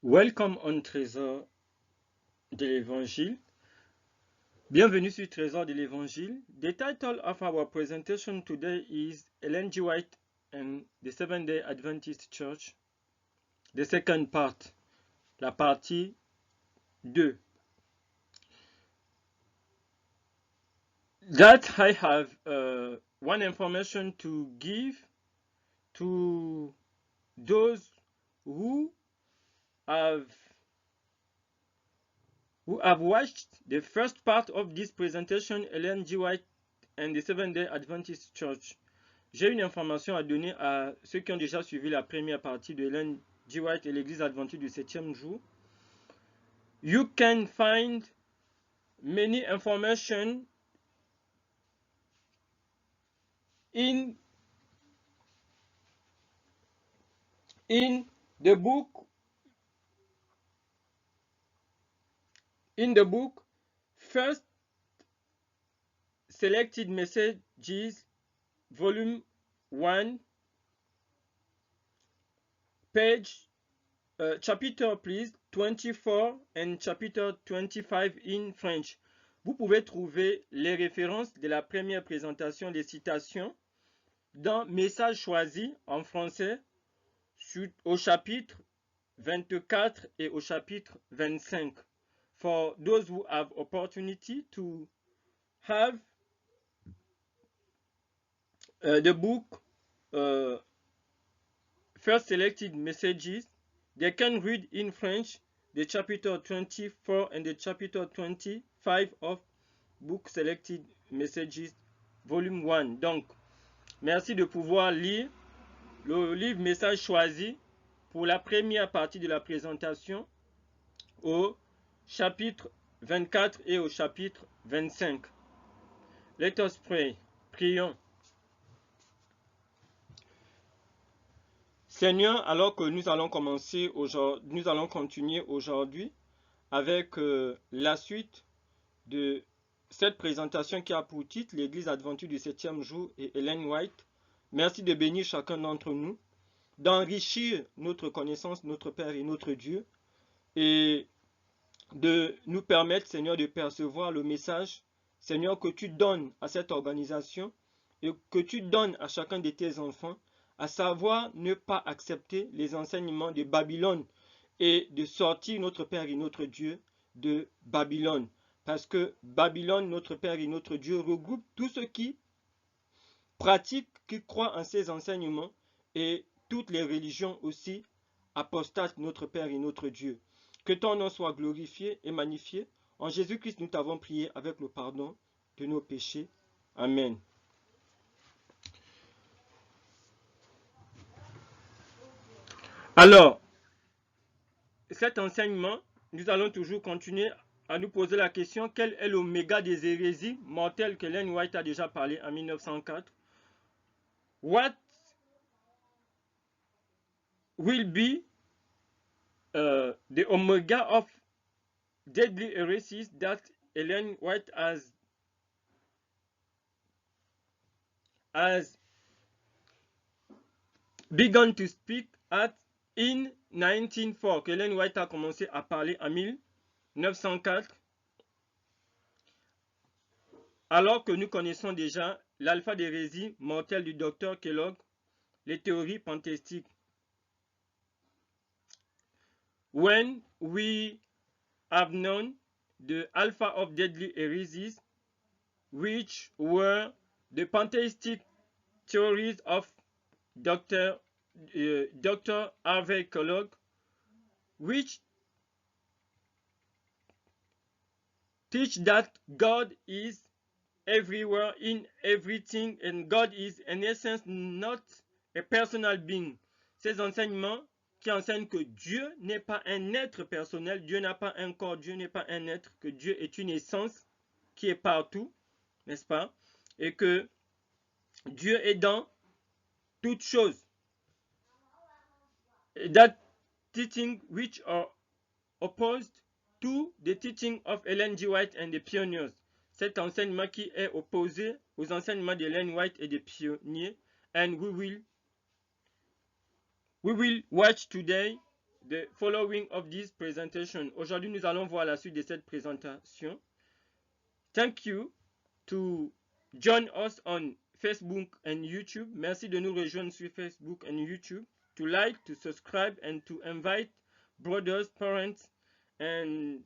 Welcome on Trésor de l'Évangile. Bienvenue sur Trésor de l'Évangile. The title of our presentation today is Ellen G. White and the Seventh-day Adventist Church. The second part, la partie 2. That I have one information to give to those who have watched the first part of this presentation, Ellen G. White and the Seventh-day Adventist Church. J'ai une information à donner à ceux qui ont déjà suivi la première partie de Ellen G. White et l'Église adventiste du 7e jour. You can find many information in the book First Selected Messages, Volume 1, page, chapter please, 24 and chapter 25 in French. Vous pouvez trouver les références de la première présentation des citations dans Messages choisis en français au chapitre 24 et au chapitre 25. For those who have opportunity to have the book First Selected Messages, they can read in French the chapter 24 and the chapter 25 of Book Selected Messages, Volume 1. Donc, merci de pouvoir lire le livre Message choisi pour la première partie de la présentation au chapitre 24 et au chapitre 25. Let us pray. Prions. Seigneur, alors que nous allons continuer aujourd'hui avec la suite de cette présentation qui a pour titre l'Église adventiste du 7e jour et Ellen White. Merci de bénir chacun d'entre nous, d'enrichir notre connaissance, notre Père et notre Dieu, et de nous permettre, Seigneur, de percevoir le message, Seigneur, que tu donnes à cette organisation et que tu donnes à chacun de tes enfants, à savoir ne pas accepter les enseignements de Babylone et de sortir notre Père et notre Dieu de Babylone. Parce que Babylone, notre Père et notre Dieu, regroupe tous ceux qui pratiquent, qui croient en ces enseignements et toutes les religions aussi apostates, notre Père et notre Dieu. Que ton nom soit glorifié et magnifié. En Jésus-Christ, nous t'avons prié avec le pardon de nos péchés. Amen. Alors, cet enseignement, nous allons toujours continuer à nous poser la question, quel est l'oméga des hérésies mortelles que Ellen White a déjà parlé en 1904? What will be the omega of deadly heresies that Ellen White has begun to speak at in 1904, que Ellen White a commencé à parler en 1904, alors que nous connaissons déjà l'alpha d'hérésie mortelle du docteur Kellogg, les théories panthéistiques. When we have known the alpha of deadly heresies, which were the pantheistic theories of Dr. Harvey Kellogg, which teach that God is everywhere in everything and God is in essence not a personal being. Ces enseignements qui enseignent que Dieu n'est pas un être personnel, Dieu n'a pas un corps, Dieu n'est pas un être, que Dieu est une essence qui est partout, n'est-ce pas? Et que Dieu est dans toutes choses. That teaching which are opposed to the teaching of Ellen G. White and the pioneers. Cet enseignement qui est opposé aux enseignements d'Ellen White et des pionniers. And we will watch today the following of this presentation. Aujourd'hui, nous allons voir la suite de cette présentation. Thank you to join us on Facebook and YouTube. Merci de nous rejoindre sur Facebook and YouTube. To like, to subscribe, and to invite brothers, parents, and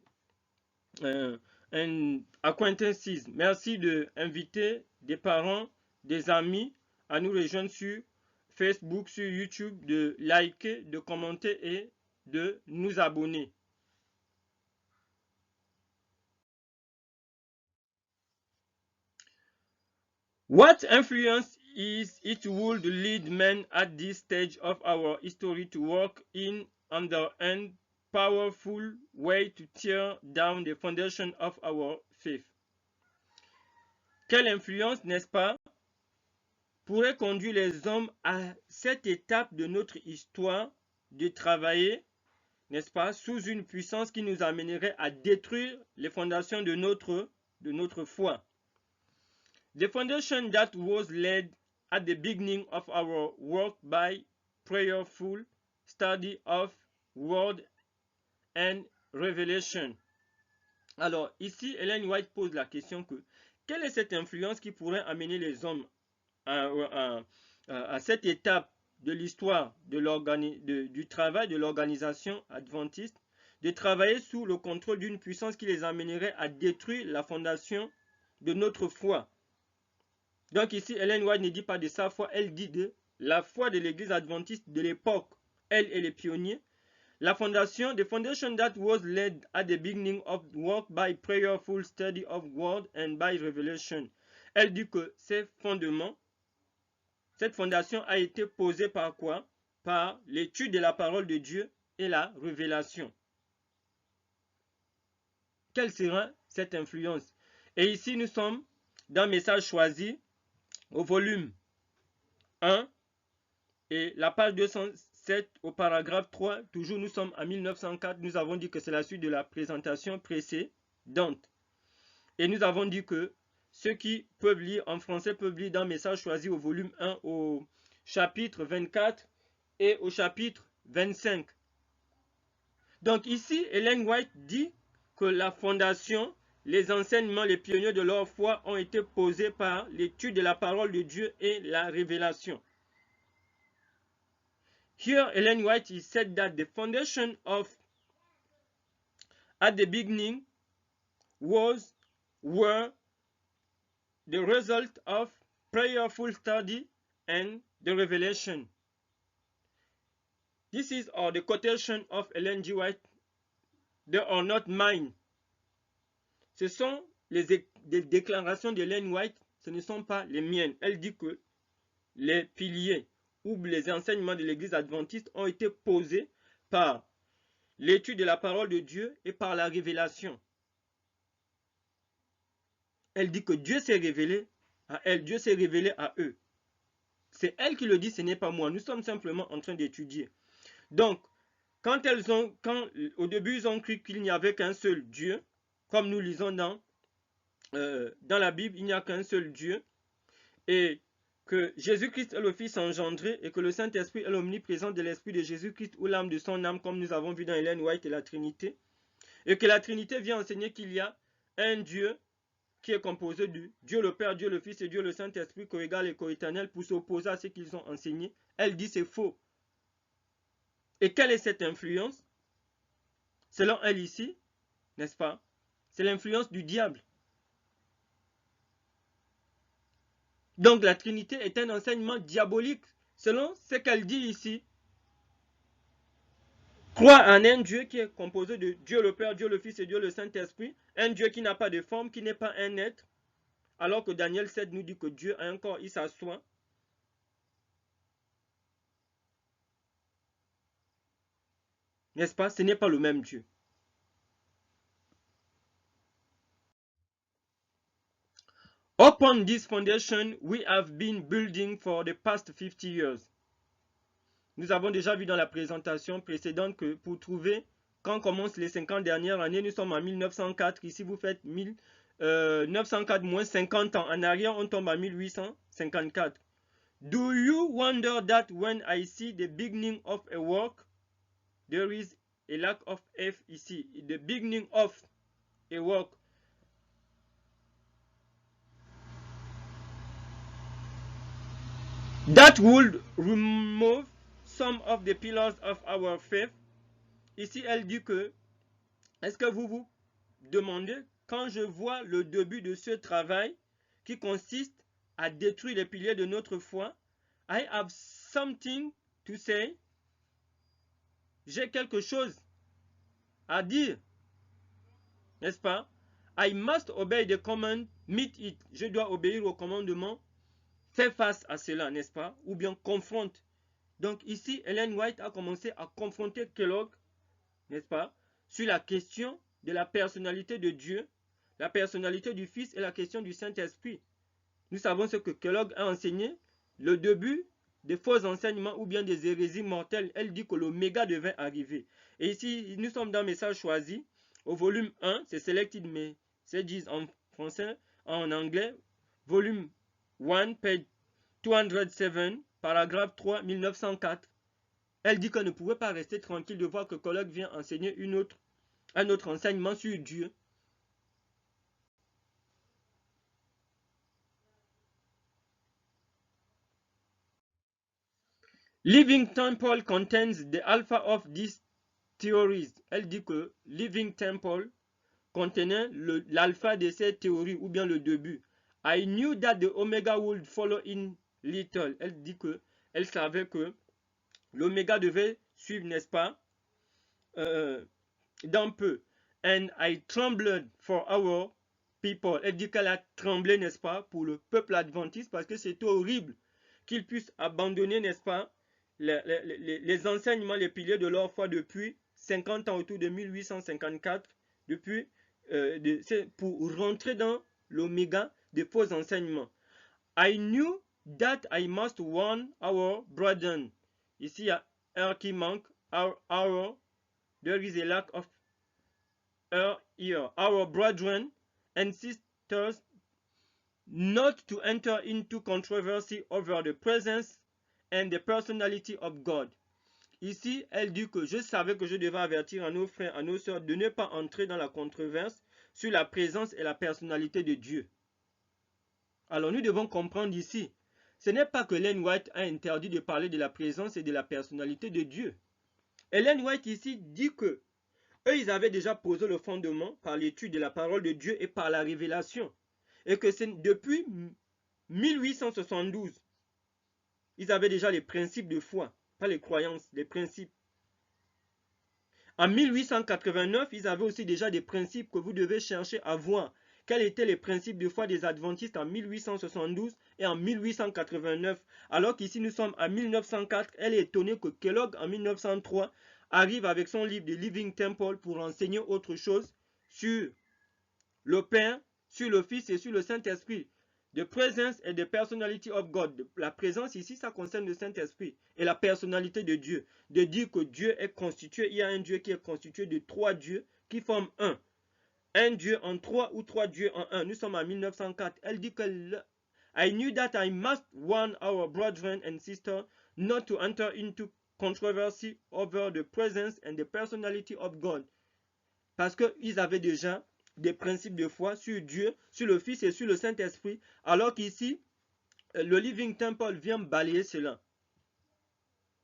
acquaintances. Merci de inviter des parents, des amis à nous rejoindre sur Facebook, sur YouTube, de liker, de commenter et de nous abonner. What influence is it would lead men at this stage of our history to work in under a powerful way to tear down the foundation of our faith? Quelle influence, n'est-ce pas, pourrait conduire les hommes à cette étape de notre histoire de travailler, n'est-ce pas, sous une puissance qui nous amènerait à détruire les fondations de notre foi? The foundation that was laid at the beginning of our work by prayerful study of Word and Revelation. Alors, ici, Ellen White pose la question que quelle est cette influence qui pourrait amener les hommes à cette étape de l'histoire du travail de l'organisation adventiste, de travailler sous le contrôle d'une puissance qui les amènerait à détruire la fondation de notre foi. Donc ici, Ellen White ne dit pas de sa foi, elle dit de la foi de l'église adventiste de l'époque, elle et les pionniers. La fondation, the foundation that was laid at the beginning of work by prayerful study of word and by revelation. Elle dit que ces fondements, cette fondation a été posée par quoi? Par l'étude de la parole de Dieu et la révélation. Quelle sera cette influence? Et ici, nous sommes dans Message choisi, au volume 1 et la page 207 au paragraphe 3, toujours nous sommes en 1904, nous avons dit que c'est la suite de la présentation précédente. Et nous avons dit que ceux qui peuvent lire en français peuvent lire dans Message choisi au volume 1 au chapitre 24 et au chapitre 25. Donc ici, Ellen White dit que la fondation, les enseignements, les pionniers de leur foi ont été posés par l'étude de la parole de Dieu et la révélation. Here, Ellen White he said that the foundation of at the beginning were the result of prayerful study and the revelation. This is the quotation of Ellen G. White. They are not mine. Ce sont les déclarations de Ellen White, ce ne sont pas les miennes. Elle dit que les piliers ou les enseignements de l'église adventiste ont été posés par l'étude de la parole de Dieu et par la révélation. Elle dit que Dieu s'est révélé à elle, Dieu s'est révélé à eux. C'est elle qui le dit, ce n'est pas moi. Nous sommes simplement en train d'étudier. Donc, quand au début ils ont cru qu'il n'y avait qu'un seul Dieu, comme nous lisons dans la Bible, il n'y a qu'un seul Dieu, et que Jésus-Christ est le Fils engendré, et que le Saint-Esprit est l'omniprésence de l'Esprit de Jésus-Christ, ou l'âme de son âme, comme nous avons vu dans Ellen White et la Trinité, et que la Trinité vient enseigner qu'il y a un Dieu qui est composé de Dieu le Père, Dieu le Fils et Dieu le Saint-Esprit, co-égal et co-éternel, pour s'opposer à ce qu'ils ont enseigné. Elle dit c'est faux. Et quelle est cette influence? Selon elle ici, n'est-ce pas? C'est l'influence du diable. Donc la Trinité est un enseignement diabolique, selon ce qu'elle dit ici. Croire en un Dieu qui est composé de Dieu le Père, Dieu le Fils et Dieu le Saint-Esprit, un Dieu qui n'a pas de forme, qui n'est pas un être, alors que Daniel 7 nous dit que Dieu a un corps, il s'assoit. N'est-ce pas? Ce n'est pas le même Dieu. Upon this foundation, we have been building for the past 50 years. Nous avons déjà vu dans la présentation précédente que pour trouver quand commencent les 50 dernières années, nous sommes en 1904. Ici, vous faites 1904 moins 50 ans. En arrière, on tombe en 1854. Do you wonder that when I see the beginning of a work, there is a lack of F ici. The beginning of a work. That would remove some of the pillars of our faith. Ici, elle dit que, est-ce que vous vous demandez, quand je vois le début de ce travail qui consiste à détruire les piliers de notre foi, I have something to say. J'ai quelque chose à dire, n'est-ce pas? I must obey the command, meet it. Je dois obéir au commandement. Fais face à cela, n'est-ce pas? Ou bien confronte. Donc ici, Ellen White a commencé à confronter Kellogg, n'est-ce pas? Sur la question de la personnalité de Dieu, la personnalité du Fils et la question du Saint-Esprit. Nous savons ce que Kellogg a enseigné, le début des faux enseignements ou bien des hérésies mortelles. Elle dit que l'oméga devait arriver. Et ici, nous sommes dans Message choisi, au volume 1, c'est Selected Messages en français, en anglais, volume 1, page 207, paragraphe 3, 1904. Elle dit qu'on ne pouvait pas rester tranquille de voir que Kellogg vient enseigner un autre enseignement sur Dieu. Living Temple contains the alpha of these theories. Elle dit que Living Temple contenait l'alpha de ces théories ou bien le début. I knew that the omega would follow in little. Elle dit que elle savait que l'oméga devait suivre, n'est-ce pas, d'un peu. And I trembled for our people. Elle dit qu'elle a tremblé, n'est-ce pas, pour le peuple adventiste parce que c'est horrible qu'ils puissent abandonner, n'est-ce pas, les enseignements, les piliers de leur foi depuis 50 ans, autour de 1854, pour rentrer dans l'oméga des faux enseignements. I knew that I must warn our brethren. Ici, il y a un qui manque. Our, there is a lack of here. Our brethren and sisters not to enter into controversy over the presence and the personality of God. Ici, elle dit que je savais que je devais avertir à nos frères, à nos sœurs de ne pas entrer dans la controverse sur la présence et la personnalité de Dieu. Alors nous devons comprendre ici, ce n'est pas que Ellen White a interdit de parler de la présence et de la personnalité de Dieu. Ellen White ici dit que eux, ils avaient déjà posé le fondement par l'étude de la parole de Dieu et par la révélation. Et que c'est depuis 1872, ils avaient déjà les principes de foi, pas les croyances, les principes. En 1889, ils avaient aussi déjà des principes que vous devez chercher à voir. Quels étaient les principes de foi des adventistes en 1872 et en 1889? Alors qu'ici nous sommes en 1904, elle est étonnée que Kellogg en 1903 arrive avec son livre de Living Temple pour enseigner autre chose sur le Père, sur le Fils et sur le Saint-Esprit. The presence and the personality of God. La présence ici, ça concerne le Saint-Esprit et la personnalité de Dieu. De dire que Dieu est constitué, il y a un Dieu qui est constitué de trois dieux qui forment un. Un Dieu en trois ou trois dieux en un. Nous sommes en 1904. Elle dit que I knew that I must warn our brethren and sisters not to enter into controversy over the presence and the personality of God. Parce qu'ils avaient déjà des principes de foi sur Dieu, sur le Fils et sur le Saint-Esprit, alors qu'ici, le Living Temple vient balayer cela.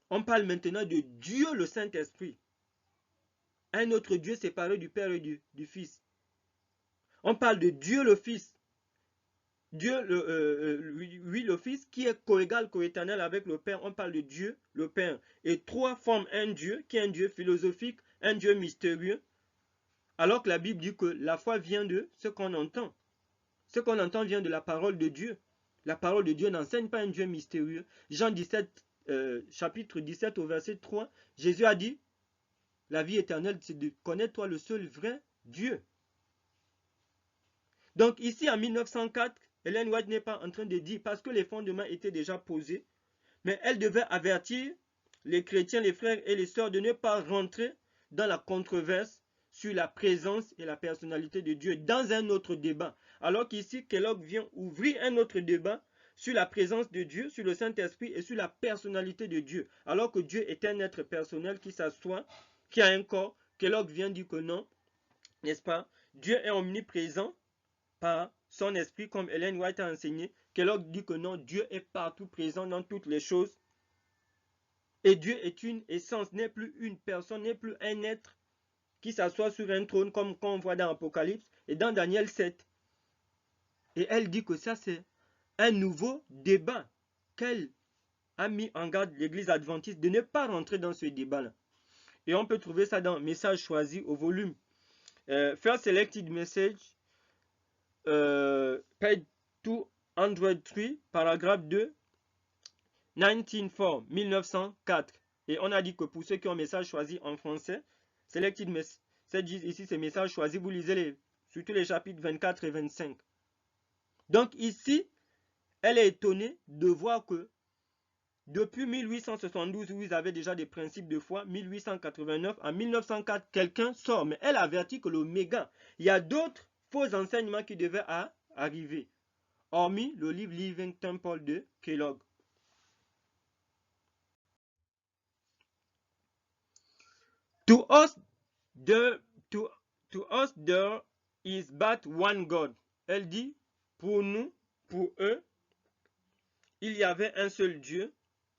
On parle maintenant de Dieu le Saint-Esprit. Un autre Dieu séparé du Père et du Fils. On parle de Dieu le Fils. Dieu, le Fils, qui est coégal, coéternel avec le Père. On parle de Dieu, le Père. Et trois forment un Dieu, qui est un Dieu philosophique, un Dieu mystérieux. Alors que la Bible dit que la foi vient de ce qu'on entend. Ce qu'on entend vient de la parole de Dieu. La parole de Dieu n'enseigne pas un Dieu mystérieux. Jean 17, chapitre 17 au verset 3, Jésus a dit, la vie éternelle, c'est de connaître toi le seul vrai Dieu. Donc ici en 1904, Ellen White n'est pas en train de dire, parce que les fondements étaient déjà posés, mais elle devait avertir les chrétiens, les frères et les sœurs de ne pas rentrer dans la controverse sur la présence et la personnalité de Dieu dans un autre débat. Alors qu'ici, Kellogg vient ouvrir un autre débat sur la présence de Dieu, sur le Saint-Esprit et sur la personnalité de Dieu. Alors que Dieu est un être personnel qui s'assoit qui a un corps. Kellogg vient dire que non, n'est-ce pas? Dieu est omniprésent par son esprit, comme Ellen White a enseigné. Kellogg dit que non, Dieu est partout présent dans toutes les choses. Et Dieu est une essence, n'est plus une personne, n'est plus un être qui s'assoit sur un trône comme on voit dans Apocalypse et dans Daniel 7. Et elle dit que ça c'est un nouveau débat qu'elle a mis en garde l'église adventiste de ne pas rentrer dans ce débat-là. Et on peut trouver ça dans Message choisi au volume First Selected Message, page 203, paragraphe 2, 1904. Et on a dit que pour ceux qui ont Message choisi en français, Selected Message, ici c'est Message choisi, vous lisez surtout les chapitres 24 et 25. Donc ici, elle est étonnée de voir que depuis 1872, où ils avaient déjà des principes de foi, 1889, en 1904, quelqu'un sort. Mais elle avertit que l'oméga, il y a d'autres faux enseignements qui devaient arriver, hormis le livre Living Temple de Kellogg. To us, there is but one God. Elle dit, pour nous, pour eux, il y avait un seul Dieu,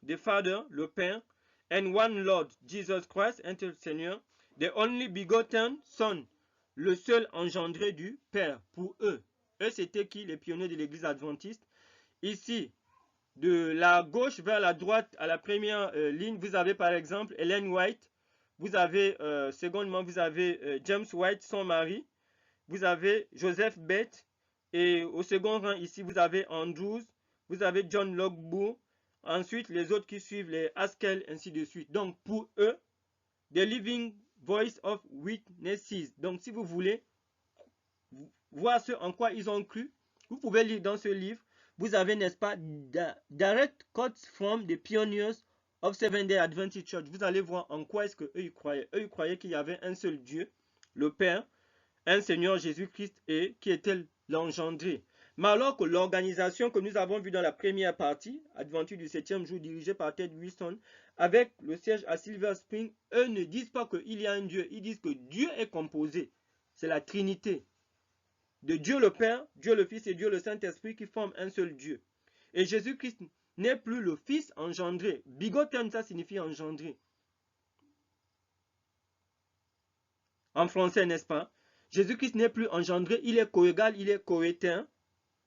the Father, le Père, and one Lord, Jesus Christ, un seul Seigneur, the only begotten Son, le seul engendré du Père, pour eux. Eux, c'était qui? Les pionniers de l'église adventiste. Ici, de la gauche vers la droite, à la première ligne, vous avez par exemple Ellen White. Vous avez, secondement, vous avez James White, son mari. Vous avez Joseph Beth. Et au second rang, ici, vous avez Andrews. Vous avez John Logbourg. Ensuite, les autres qui suivent, les Haskell, ainsi de suite. Donc, pour eux, The Living Voice of Witnesses. Donc, si vous voulez voir ce en quoi ils ont cru, vous pouvez lire dans ce livre. Vous avez, n'est-ce pas, Direct Quotes from the Pioneers of Seventh-day Adventist Church. Vous allez voir en quoi est-ce qu'eux ils croyaient. Eux, ils croyaient qu'il y avait un seul Dieu, le Père, un Seigneur Jésus-Christ, et qui était l'engendré. Mais alors que l'organisation que nous avons vue dans la première partie, Adventure du 7e jour, dirigée par Ted Wilson, avec le siège à Silver Spring, eux ne disent pas qu'il y a un Dieu. Ils disent que Dieu est composé. C'est la Trinité. De Dieu le Père, Dieu le Fils et Dieu le Saint-Esprit qui forment un seul Dieu. Et Jésus-Christ n'est plus le Fils engendré. Begotten, ça signifie engendré. En français, n'est-ce pas? Jésus-Christ n'est plus engendré, il est coégal, il est coétern,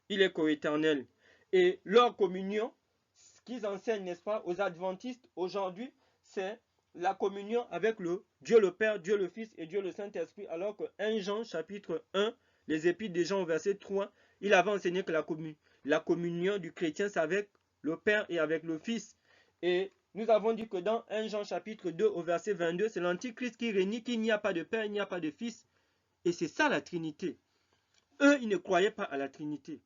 il est coéternel. Et leur communion, ce qu'ils enseignent, n'est-ce pas, aux adventistes aujourd'hui, c'est la communion avec le Dieu le Père, Dieu le Fils et Dieu le Saint-Esprit, alors que 1 Jean chapitre 1, les épîtres de Jean au verset 3, il avait enseigné que la communion du chrétien, c'est avec le Père et avec le Fils. Et nous avons dit que dans 1 Jean chapitre 2 au verset 22, c'est l'Antichrist qui renie qu'il n'y a pas de Père, il n'y a pas de Fils. Et c'est ça la Trinité. Eux, ils ne croyaient pas à la Trinité.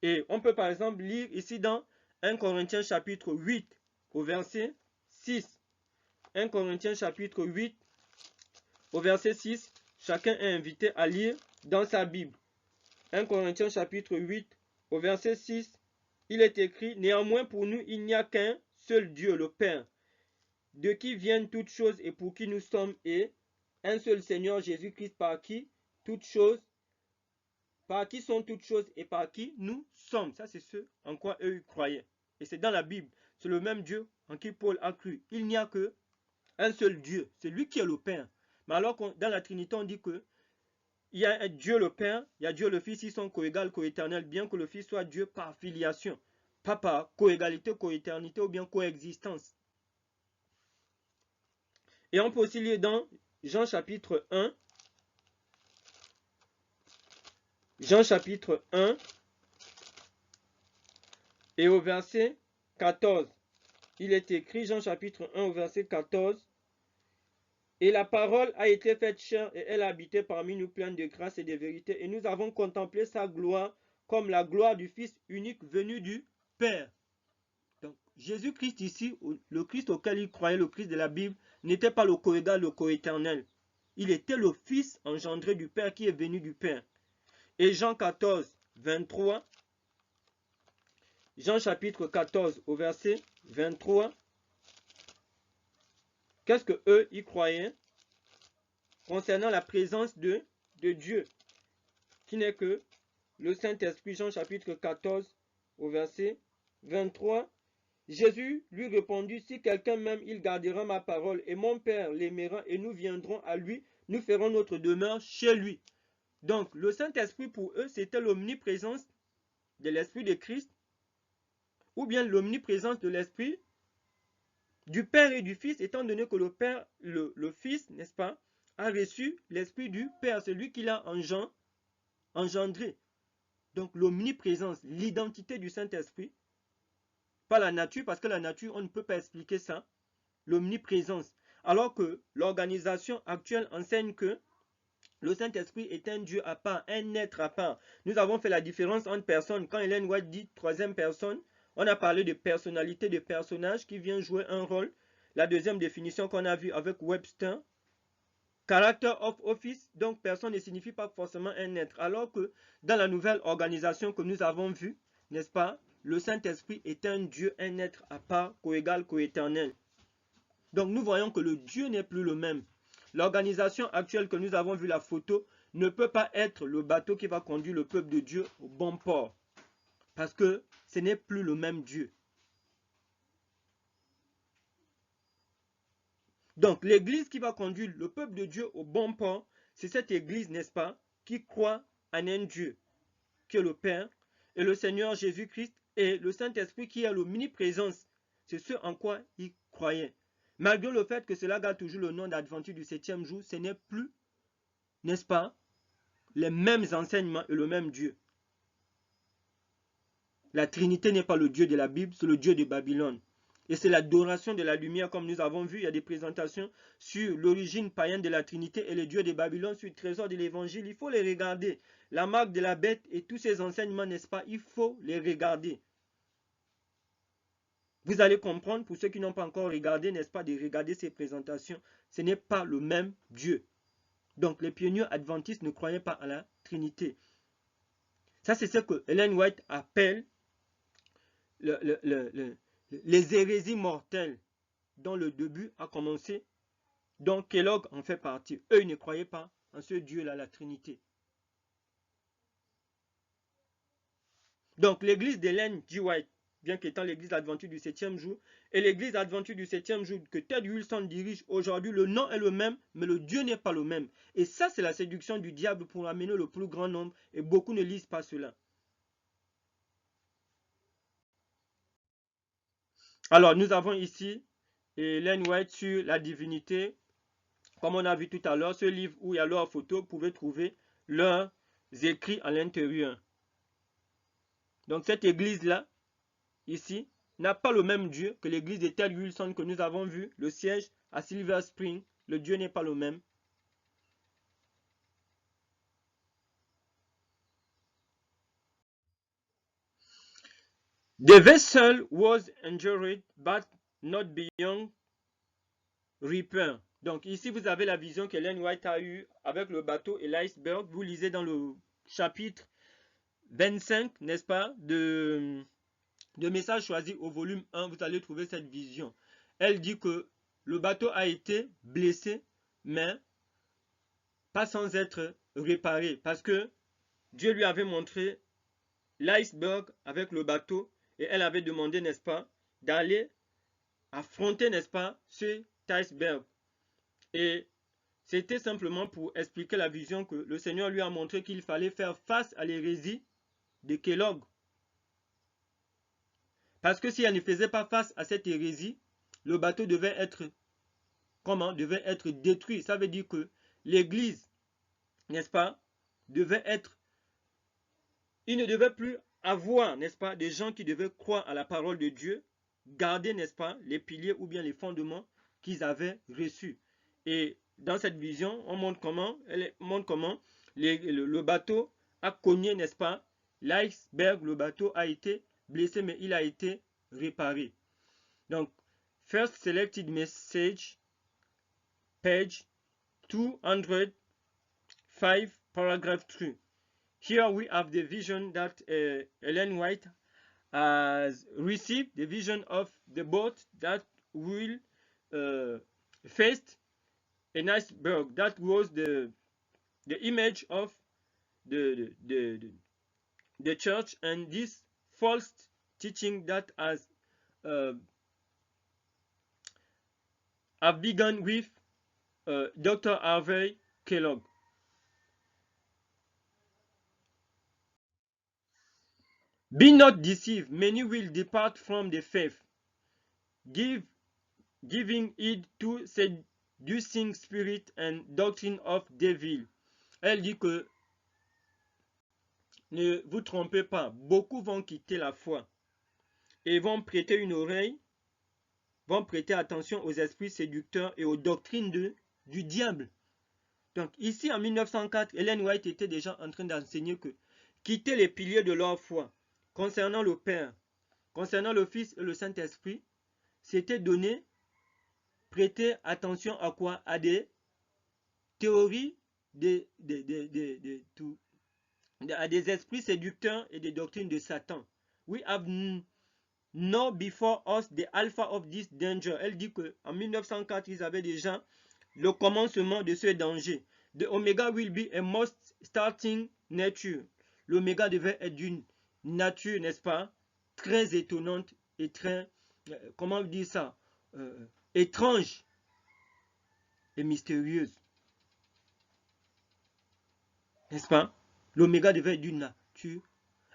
Et on peut par exemple lire ici dans 1 Corinthiens chapitre 8 au verset 6. 1 Corinthiens chapitre 8 au verset 6. Chacun est invité à lire dans sa Bible. 1 Corinthiens chapitre 8 au verset 6. Il est écrit, néanmoins pour nous il n'y a qu'un seul Dieu, le Père, de qui viennent toutes choses et pour qui nous sommes, et un seul Seigneur Jésus-Christ par qui sont toutes choses et par qui nous sommes. Ça, c'est ce en quoi eux croyaient. Et c'est dans la Bible. C'est le même Dieu en qui Paul a cru. Il n'y a que un seul Dieu. C'est lui qui est le Père. Mais alors que dans la Trinité, on dit que il y a Dieu le Père, il y a Dieu le Fils, ils sont coégal, coéternels, bien que le Fils soit Dieu par filiation. Pas par coégalité, coéternité ou bien coexistence. Et on peut aussi lire dans Jean chapitre 1. Jean chapitre 1 et au verset 14. Il est écrit, Jean chapitre 1 au verset 14. Et la parole a été faite chair et elle a habité parmi nous pleine de grâce et de vérité. Et nous avons contemplé sa gloire comme la gloire du Fils unique venu du Père. Donc Jésus-Christ ici, le Christ auquel il croyait, le Christ de la Bible, n'était pas le coégal, le coéternel. Il était le Fils engendré du Père qui est venu du Père. Et Jean 14, 23. Jean chapitre 14 au verset 23. qu'est-ce que eux y croyaient concernant la présence de Dieu, qui n'est que le Saint-Esprit, Jean chapitre 14 au verset 23. Jésus lui répondit, si quelqu'un m'aime, il gardera ma parole, et mon Père l'aimera, et nous viendrons à lui, nous ferons notre demeure chez lui. Donc, le Saint-Esprit pour eux, c'était l'omniprésence de l'Esprit de Christ, ou bien l'omniprésence de l'Esprit du Père et du Fils, étant donné que le Père, le Fils, n'est-ce pas, a reçu l'Esprit du Père, celui qui l'a engendré. Donc, l'omniprésence, l'identité du Saint-Esprit, pas la nature, parce que la nature, on ne peut pas expliquer ça. L'omniprésence. Alors que l'organisation actuelle enseigne que le Saint-Esprit est un Dieu à part, un être à part. Nous avons fait la différence entre personnes. Quand Ellen White dit troisième personne, on a parlé de personnalité, de personnage qui vient jouer un rôle. La deuxième définition qu'on a vue avec Webster, character of office, donc personne ne signifie pas forcément un être. Alors que dans la nouvelle organisation que nous avons vue, n'est-ce pas, le Saint-Esprit est un Dieu, un être à part, coégal, coéternel. Donc nous voyons que le Dieu n'est plus le même. L'organisation actuelle que nous avons vu la photo ne peut pas être le bateau qui va conduire le peuple de Dieu au bon port. Parce que ce n'est plus le même Dieu. Donc l'église qui va conduire le peuple de Dieu au bon port, c'est cette église, n'est-ce pas, qui croit en un Dieu, qui est le Père, et le Seigneur Jésus-Christ, et le Saint-Esprit qui est l'omniprésence. C'est ce en quoi ils croyaient. Malgré le fait que cela garde toujours le nom d'Adventure du 7e jour, ce n'est plus, n'est-ce pas, les mêmes enseignements et le même Dieu. La Trinité n'est pas le Dieu de la Bible, c'est le Dieu de Babylone. Et c'est l'adoration de la lumière, comme nous avons vu, il y a des présentations sur l'origine païenne de la Trinité et le Dieu de Babylone, sur le trésor de l'Évangile. Il faut les regarder. La marque de la bête et tous ces enseignements, n'est-ce pas, il faut les regarder. Vous allez comprendre, pour ceux qui n'ont pas encore regardé, n'est-ce pas, de regarder ces présentations. Ce n'est pas le même Dieu. Donc, les pionniers adventistes ne croyaient pas à la Trinité. Ça, c'est ce que Ellen White appelle les hérésies mortelles dont le début a commencé. Donc Kellogg en fait partie. Eux, ils ne croyaient pas en ce Dieu-là, la Trinité. Donc l'église d'Ellen G. White, bien qu'étant l'église adventiste du 7e jour, et l'église adventiste du 7e jour que Ted Wilson dirige aujourd'hui, le nom est le même, mais le Dieu n'est pas le même. Et ça, c'est la séduction du diable pour amener le plus grand nombre, et beaucoup ne lisent pas cela. Alors, nous avons ici Ellen White sur la divinité. Comme on a vu tout à l'heure, ce livre où il y a leurs photos, vous pouvez trouver leurs écrits à l'intérieur. Donc cette église-là, ici, n'a pas le même Dieu que l'église de Ted Wilson que nous avons vu, le siège à Silver Spring. Le Dieu n'est pas le même. The vessel was injured, but not beyond repair. Donc ici, vous avez la vision qu'Ellen White a eue avec le bateau et l'iceberg. Vous lisez dans le chapitre 25, n'est-ce pas, de Messages choisis au volume 1, vous allez trouver cette vision. Elle dit que le bateau a été blessé, mais pas sans être réparé, parce que Dieu lui avait montré l'iceberg avec le bateau, et elle avait demandé, n'est-ce pas, d'aller affronter, n'est-ce pas, cet iceberg. Et c'était simplement pour expliquer la vision que le Seigneur lui a montré qu'il fallait faire face à l'hérésie de Kellogg. Parce que si elle ne faisait pas face à cette hérésie, le bateau devait être, devait être détruit. Ça veut dire que l'église, n'est-ce pas, devait être, il ne devait plus avoir, n'est-ce pas, des gens qui devaient croire à la parole de Dieu, garder, n'est-ce pas, les piliers ou bien les fondements qu'ils avaient reçus. Et dans cette vision, on montre comment, le bateau a cogné, n'est-ce pas, l'iceberg, le bateau a été blessé, mais il a été réparé. Donc, first selected message, page 205, paragraph 3. Here we have the vision that Ellen White has received, the vision of the boat that will faced an iceberg. That was the image of the church, and this false teaching that has have begun with Dr. Harvey Kellogg. Be not deceived, many will depart from the faith, giving heed to seducing spirit and doctrine of devil. Elle dit que ne vous trompez pas, beaucoup vont quitter la foi et vont prêter une oreille, vont prêter attention aux esprits séducteurs et aux doctrines du diable. Donc ici en 1904, Ellen White était déjà en train d'enseigner que quitter les piliers de leur foi concernant le Père, concernant le Fils et le Saint-Esprit, c'était donner, prêter attention à quoi? À des théories, à des esprits séducteurs et des doctrines de Satan. We have know before us the alpha of this danger. Elle dit qu'en 1904, ils avaient déjà le commencement de ce danger. The Omega will be a most starting nature. L'Oméga devait être d'une nature, n'est-ce pas, très étonnante et très, comment dire ça, étrange et mystérieuse. N'est-ce pas? L'Oméga devait être d'une nature.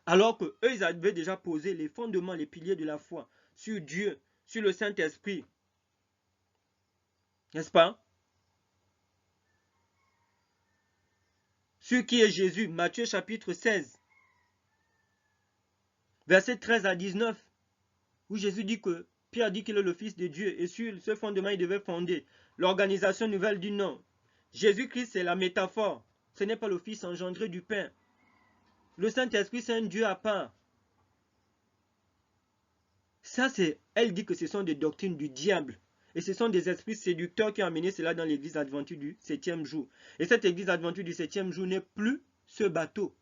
Alors qu'eux, ils avaient déjà posé les fondements, les piliers de la foi sur Dieu, sur le Saint-Esprit. N'est-ce pas? Sur qui est Jésus? Matthieu chapitre 16. Verset 13 à 19. Où Jésus dit que Pierre dit qu'il est le Fils de Dieu. Et sur ce fondement, il devait fonder l'organisation nouvelle du nom. Jésus-Christ, c'est la métaphore. Ce n'est pas le Fils engendré du Père. Le Saint-Esprit, c'est un Dieu à part. Ça, c'est, elle dit que ce sont des doctrines du diable. Et ce sont des esprits séducteurs qui ont amené cela dans l'église adventiste du 7e jour. Et cette église adventiste du 7e jour n'est plus ce bateau.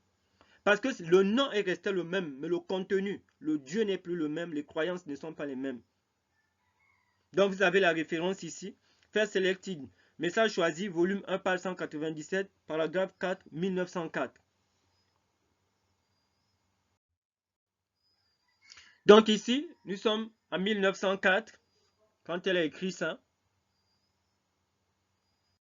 Parce que le nom est resté le même, mais le contenu, le Dieu n'est plus le même, les croyances ne sont pas les mêmes. Donc vous avez la référence ici. First Selected, message choisi, volume 1, page 197, paragraphe 4, 1904. Donc ici, nous sommes en 1904, quand elle a écrit ça.